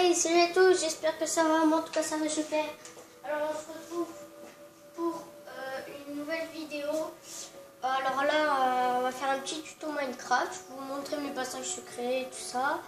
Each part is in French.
Hey, salut à tous, j'espère que ça va, moi en tout cas ça va super. Alors on se retrouve pour une nouvelle vidéo. Alors là, on va faire un petit tuto Minecraft, je vais vous montrer mes passages secrets et tout ça.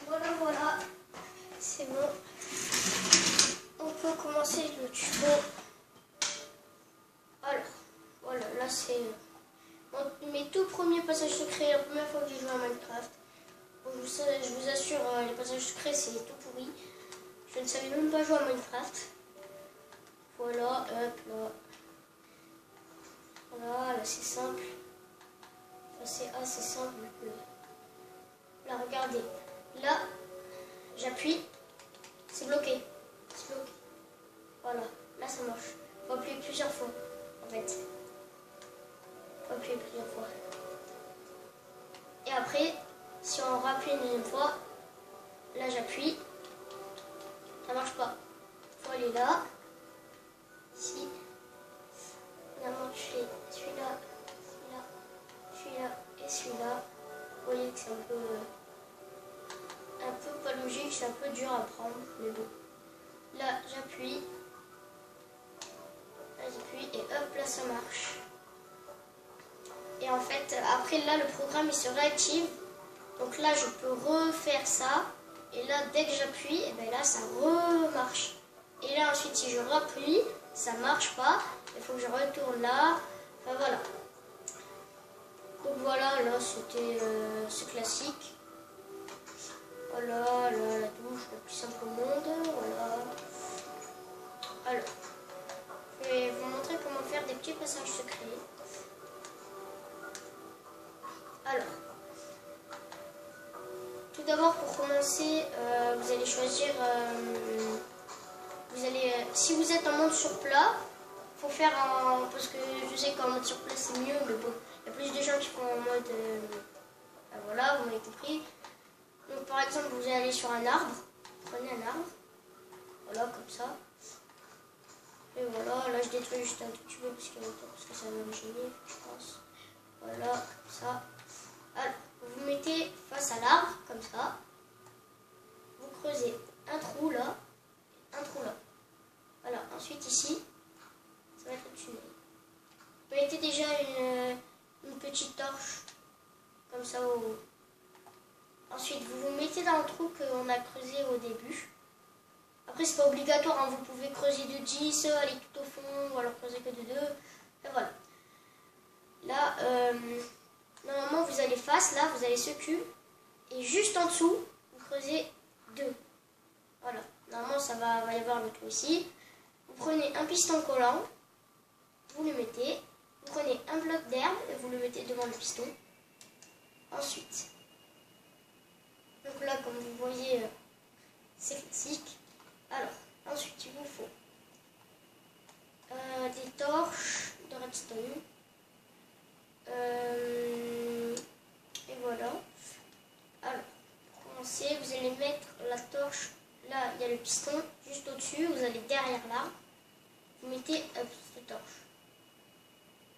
Voilà, c'est bon. On peut commencer le tuto. Alors, voilà, là c'est mes tout premiers passages secrets, la première fois que j'ai joué à Minecraft. Bon, je vous assure, les passages secrets c'est tout pourri. Je ne savais même pas jouer à Minecraft. Voilà, hop là. Voilà, là c'est simple. Là c'est assez simple. Là, regardez. Là, j'appuie. C'est bloqué. C'est bloqué. Voilà, là ça marche. Il faut appuyer plusieurs fois, en fait. Il faut appuyer plusieurs fois. Et après, si on rappuie une deuxième fois, là j'appuie. Ça marche pas. Il faut aller là. Ici. Finalement, je fais celui-là, celui-là, celui-là et celui-là. Vous voyez que c'est un peu pas logique, c'est un peu dur à prendre, mais bon. Là, j'appuie. Là, j'appuie et hop, là, ça marche. Et en fait, après, là, le programme, il se réactive. Donc là, je peux refaire ça. Et là, dès que j'appuie, et bien là, ça remarche. Et là, ensuite, si je rappuie, ça marche pas. Il faut que je retourne là. Enfin, voilà. Donc voilà, là, c'est classique. Voilà, là, la douche la plus simple au monde. Voilà. Alors, je vais vous montrer comment faire des petits passages secrets. Alors, tout d'abord, pour commencer, vous allez choisir... si vous êtes en mode sur plat, faut faire un... Parce que je sais qu'en mode sur plat, c'est mieux, mais bon, il y a plus de gens qui font en mode... voilà, vous m'avez compris. Donc, par exemple, vous allez aller sur un arbre. Prenez un arbre. Voilà, comme ça. Et voilà, là, je détruis juste un tout petit peu parce que ça va me gêner, je pense. Voilà, comme ça. Alors, vous vous mettez face à l'arbre, comme ça. Vous creusez un trou là, un trou là. Voilà, ensuite ici, ça va être le tunnel. Vous mettez déjà une petite torche, comme ça au haut. Ensuite, vous vous mettez dans le trou qu'on a creusé au début. Après, c'est pas obligatoire, hein. Vous pouvez creuser de 10, aller tout au fond, ou alors creuser que de 2. Et voilà. Là, normalement, vous allez face, là, vous avez ce cul. Et juste en dessous, vous creusez 2. Voilà. Normalement, va y avoir le trou ici. Vous prenez un piston collant, vous le mettez. Vous prenez un bloc d'herbe et vous le mettez devant le piston. Ensuite, donc là, comme vous voyez, c'est classique. Alors, ensuite, il vous faut des torches de redstone. Et voilà. Alors, pour commencer, vous allez mettre la torche. Là, il y a le piston juste au-dessus. Vous allez derrière l'arbre. Vous mettez cette torche.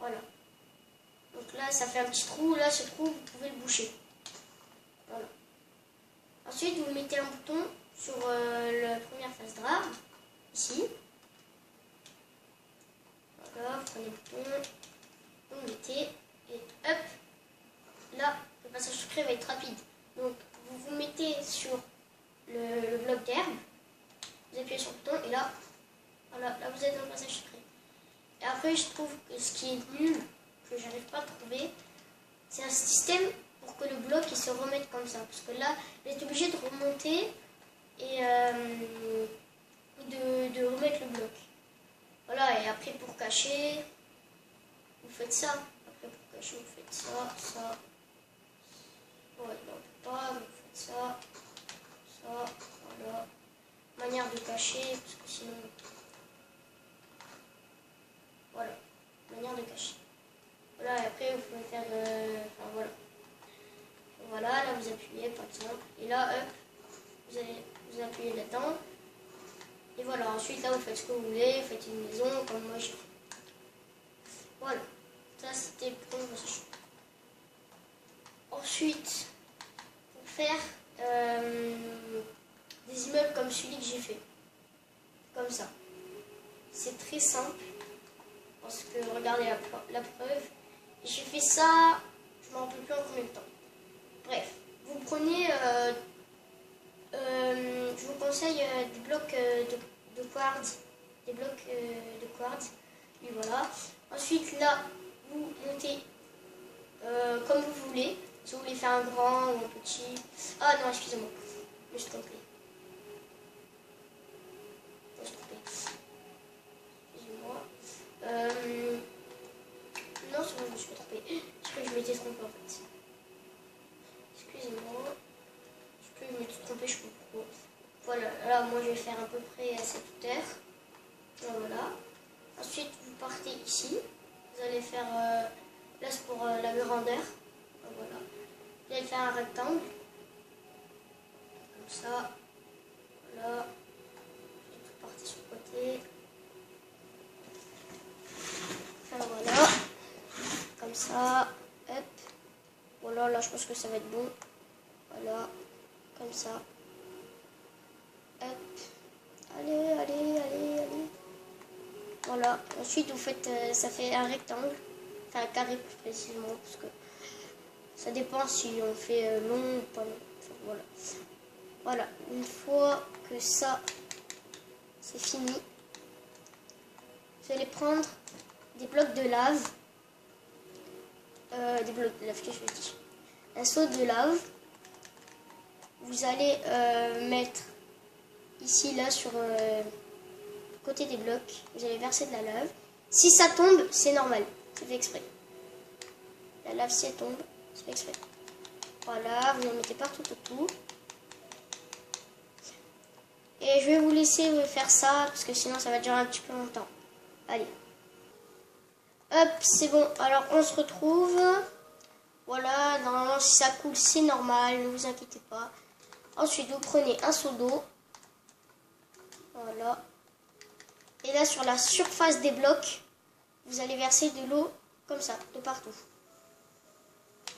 Voilà. Donc là, ça fait un petit trou. Là, ce trou, vous pouvez le boucher. Voilà. Ensuite, vous mettez un bouton sur la première face de l'arbre. Ici. Voilà, vous prenez le bouton. Vous le mettez. Et hop. Là, le passage secret va être rapide. Donc, vous vous mettez sur le bloc d'herbe. Vous appuyez sur le bouton. Et là, voilà, là vous êtes dans le passage secret. Et après, je trouve que ce qui est nul, que j'arrive pas à trouver, c'est un système pour que le bloc il se remette comme ça. Parce que là, vous êtes obligé de remonter et de remettre le bloc. Voilà, et après pour cacher, vous faites ça. Après pour cacher, vous faites ça, ça. Ouais, non, on peut pas, vous faites ça, ça, voilà. Manière de cacher, parce que sinon... Voilà, manière de cacher. Voilà, et après vous pouvez faire... Enfin voilà. Voilà, là vous appuyez par exemple. Et là, hop, vous appuyez là-dedans. Et voilà, ensuite là vous faites ce que vous voulez, vous faites une maison comme moi j'ai fait. Voilà, ça c'était Ensuite, pour faire des immeubles comme celui que j'ai fait. Comme ça. C'est très simple. Parce que regardez la preuve. J'ai fait ça, je ne me rappelle plus en combien de temps. Bref, vous prenez, je vous conseille des blocs de quartz. Des blocs de quartz. Et voilà. Ensuite, là, vous montez comme vous voulez. Si vous voulez faire un grand ou un petit. Ah non, excusez-moi. Je me suis trompée. Excusez-moi. Non, c'est bon, je me suis trompée. Je crois que je m'étais trompée en fait. Excusez-moi. Je crois que je m'étais trompée, je sais pas pourquoi. Voilà, là, moi je vais faire à peu près à cette hauteur. Voilà. Ensuite, vous partez ici. Vous allez faire place pour la grandeur. Voilà. Vous allez faire un rectangle. Comme ça. Voilà. Vous partez sur le côté. Enfin, voilà. Comme ça. Hop. Voilà, là je pense que ça va être bon. Voilà. Comme ça. Hop. Allez, allez, allez, allez. Voilà. Ensuite, vous faites, ça fait un rectangle. Enfin, un carré plus précisément. Parce que ça dépend si on fait long ou pas long. Enfin, voilà. Voilà. Une fois que ça, c'est fini, vous allez prendre des blocs de lave. Des blocs de lave, que je veux dire. Un seau de lave. Vous allez mettre ici, là, sur le côté des blocs. Vous allez verser de la lave. Si ça tombe, c'est normal. C'est fait exprès. La lave, si elle tombe, c'est fait exprès. Voilà, vous en mettez partout autour. Et je vais vous laisser faire ça, parce que sinon ça va durer un petit peu longtemps. Allez. Hop, c'est bon. Alors, on se retrouve. Voilà, normalement, si ça coule, c'est normal. Ne vous inquiétez pas. Ensuite, vous prenez un seau d'eau. Voilà. Et là, sur la surface des blocs, vous allez verser de l'eau comme ça, de partout.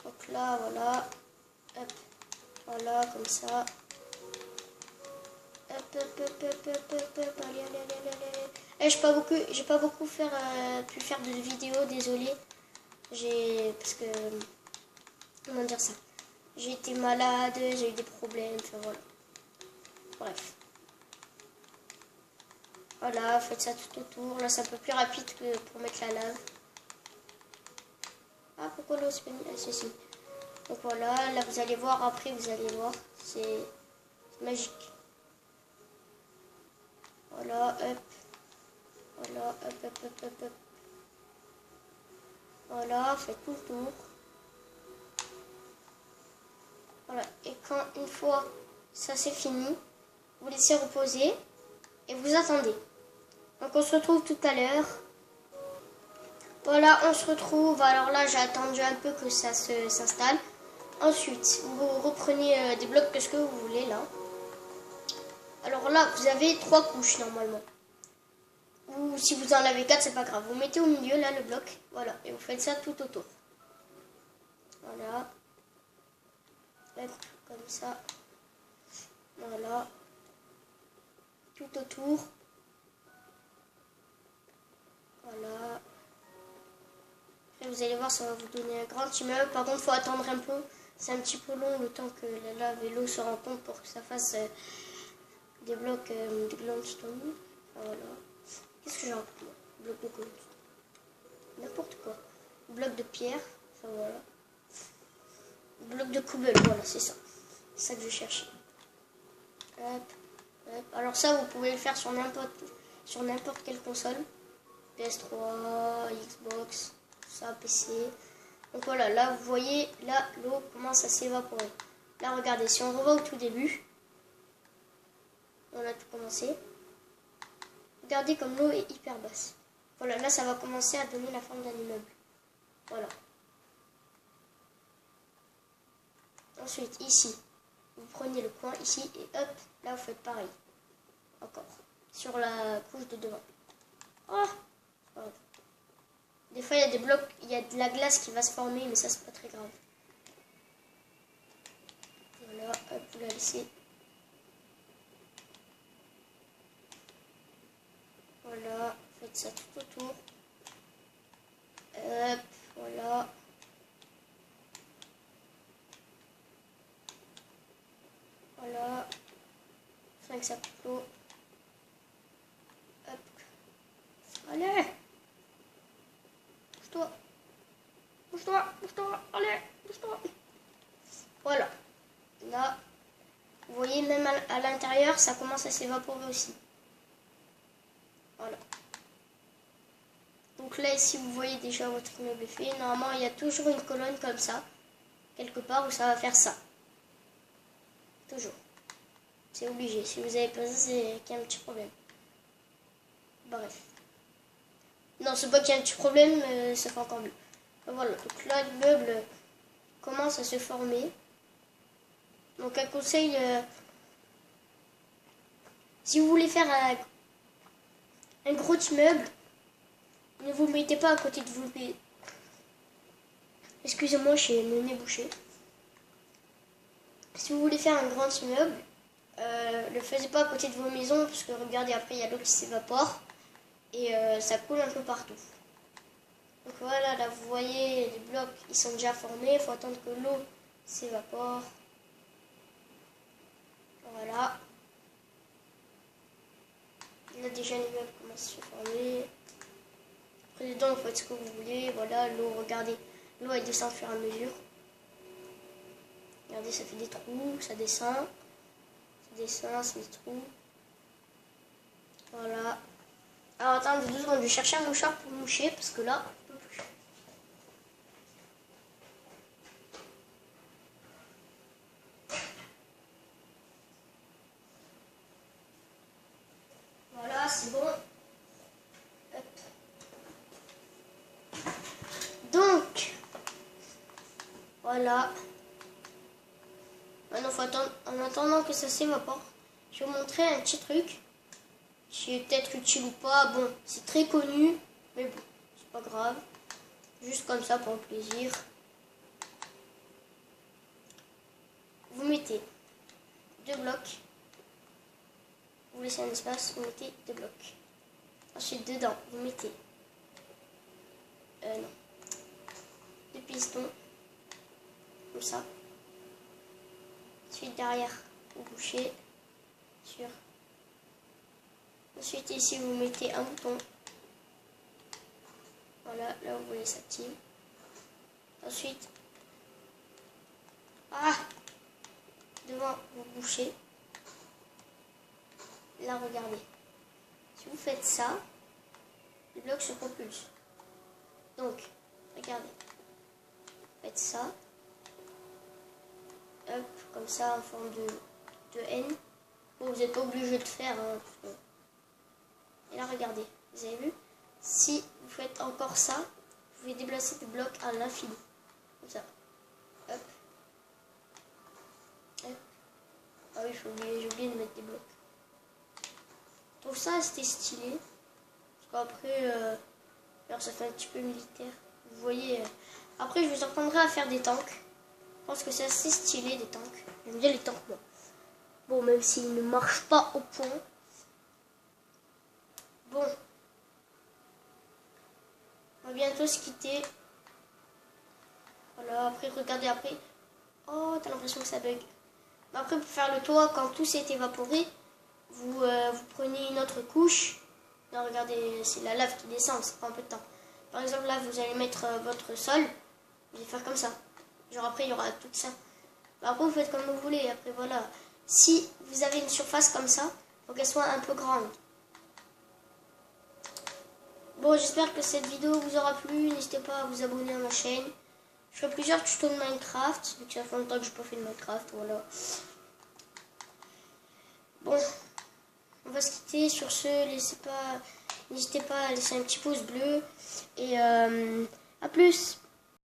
Donc là, voilà. Hop. Voilà, comme ça. Hop, hop, hop, hop, hop, hop, hop. Allez, allez, allez, allez. Et j'ai pas beaucoup pu faire de vidéos, désolé. Parce que, comment dire ça, j'ai été malade, j'ai eu des problèmes, enfin voilà. Bref. Voilà, faites ça tout autour. Là, c'est un peu plus rapide que pour mettre la lave. Ah, pourquoi l'eau c'est pas mis? Ah, si. Donc voilà, là vous allez voir, après vous allez voir, c'est magique. Voilà, hop. Voilà, hop, hop, hop, hop, hop. Voilà, faites tout le tour. Voilà, et quand une fois ça c'est fini, vous laissez reposer et vous attendez. Donc on se retrouve tout à l'heure. Voilà, on se retrouve. Alors là, j'ai attendu un peu que ça s'installe. Ensuite, vous reprenez des blocs, qu'est-ce que vous voulez là. Alors là, vous avez 3 couches normalement. Ou si vous en avez 4, c'est pas grave. Vous mettez au milieu là le bloc. Voilà, et vous faites ça tout autour. Voilà. Hop, comme ça. Voilà. Tout autour. Voilà. Après, vous allez voir, ça va vous donner un grand immeuble. Par contre, il faut attendre un peu. C'est un petit peu long le temps que la lave et l'eau se rencontrent pour que ça fasse des blocs de glowstone. Voilà. Qu'est-ce que j'ai raconté? Bloc de glowstone. N'importe quoi. Bloc de pierre. Enfin voilà. Bloc de cobble, voilà, c'est ça. C'est ça que je cherchais. Hop, hop. Alors ça, vous pouvez le faire sur n'importe quelle console. PS3, Xbox, ça, PC. Donc voilà, là, vous voyez, là, l'eau commence à s'évaporer. Là, regardez, si on revoit au tout début, on a tout commencé. Regardez comme l'eau est hyper basse. Voilà, là, ça va commencer à donner la forme d'un immeuble. Voilà. Ensuite, ici, vous prenez le coin ici et hop, là vous faites pareil. Encore. Sur la couche de devant. Oh, des fois il y a des blocs, il y a de la glace qui va se former, mais ça c'est pas très grave. Voilà, hop, vous la laissez. Voilà, faites ça tout autour. Hop, voilà. Voilà. 5 sacs clos. Hop. Allez. Bouge-toi. Bouge-toi. Bouge-toi. Allez. Bouge-toi. Voilà. Là, vous voyez, même à l'intérieur, ça commence à s'évaporer aussi. Voilà. Donc là, ici, vous voyez déjà votre immeuble est fait. Normalement, il y a toujours une colonne comme ça, quelque part où ça va faire ça. Toujours. C'est obligé. Si vous avez pas ça, c'est qu'il y a un petit problème. Bref. Non, c'est pas qu'il y a un petit problème, mais ça fait encore mieux. Voilà. Donc là, l'immeuble commence à se former. Donc un conseil, si vous voulez faire un gros immeuble, ne vous mettez pas à côté de vos pieds. Excusez-moi, j'ai le nez bouché. Si vous voulez faire un grand immeuble, ne le faites pas à côté de vos maisons, parce que regardez, après il y a l'eau qui s'évapore et ça coule un peu partout. Donc voilà, là vous voyez, les blocs ils sont déjà formés, il faut attendre que l'eau s'évapore. Voilà. Là déjà l'immeuble commence à se former. Après dedans vous faites ce que vous voulez. Voilà, l'eau, regardez, l'eau elle descend au fur et à mesure. Regardez, ça fait des trous, ça descend. Ça descend, c'est des trous. Voilà. Alors attendez 2 secondes, je vais chercher un mouchoir pour moucher parce que là, je peux plus. Voilà, c'est bon. Hop. Donc, voilà. Maintenant, faut attendre, en attendant que ça s'évapore, je vais vous montrer un petit truc qui est peut-être utile ou pas. Bon, c'est très connu, mais bon, c'est pas grave. Juste comme ça pour le plaisir. Vous mettez 2 blocs. Vous laissez un espace, vous mettez 2 blocs. Ensuite, dedans, vous mettez 2 pistons, comme ça. Ensuite, derrière, vous bouchez sur. Ensuite, ici, vous mettez un bouton. Voilà, là, vous voyez, ça s'active. Ensuite, devant, vous bouchez. Là, regardez. Si vous faites ça, le bloc se propulse. Donc, regardez. Faites ça. Hop, comme ça, en forme de N. Bon, vous n'êtes pas obligé de faire. Hein, parce que... Et là, regardez. Vous avez vu? Si vous faites encore ça, vous pouvez déplacer le bloc à l'infini. Comme ça. Hop. Hop. Ah oui, j'ai oublié de mettre des blocs. Je trouve ça c'était stylé. Parce qu'après, alors ça fait un petit peu militaire. Vous voyez. Après, je vous apprendrai à faire des tanks. Je pense que c'est assez stylé, des tanks. J'aime bien les tanks, moi. Bon, même s'ils ne marchent pas au point. Bon. On va bientôt se quitter. Voilà, après, regardez, après. Oh, t'as l'impression que ça bug. Après, pour faire le toit, quand tout s'est évaporé, vous prenez une autre couche. Là, regardez, c'est la lave qui descend, ça prend un peu de temps. Par exemple, là, vous allez mettre votre sol. Vous allez faire comme ça. Genre, après, il y aura tout ça. Après, vous faites comme vous voulez. Après, voilà. Si vous avez une surface comme ça, il faut qu'elle soit un peu grande. Bon, j'espère que cette vidéo vous aura plu. N'hésitez pas à vous abonner à ma chaîne. Je ferai plusieurs tutos de Minecraft. Vu que ça fait longtemps que je n'ai pas fait de Minecraft. Voilà. Bon. On va se quitter. Sur ce, n'hésitez pas à laisser un petit pouce bleu. Et à plus.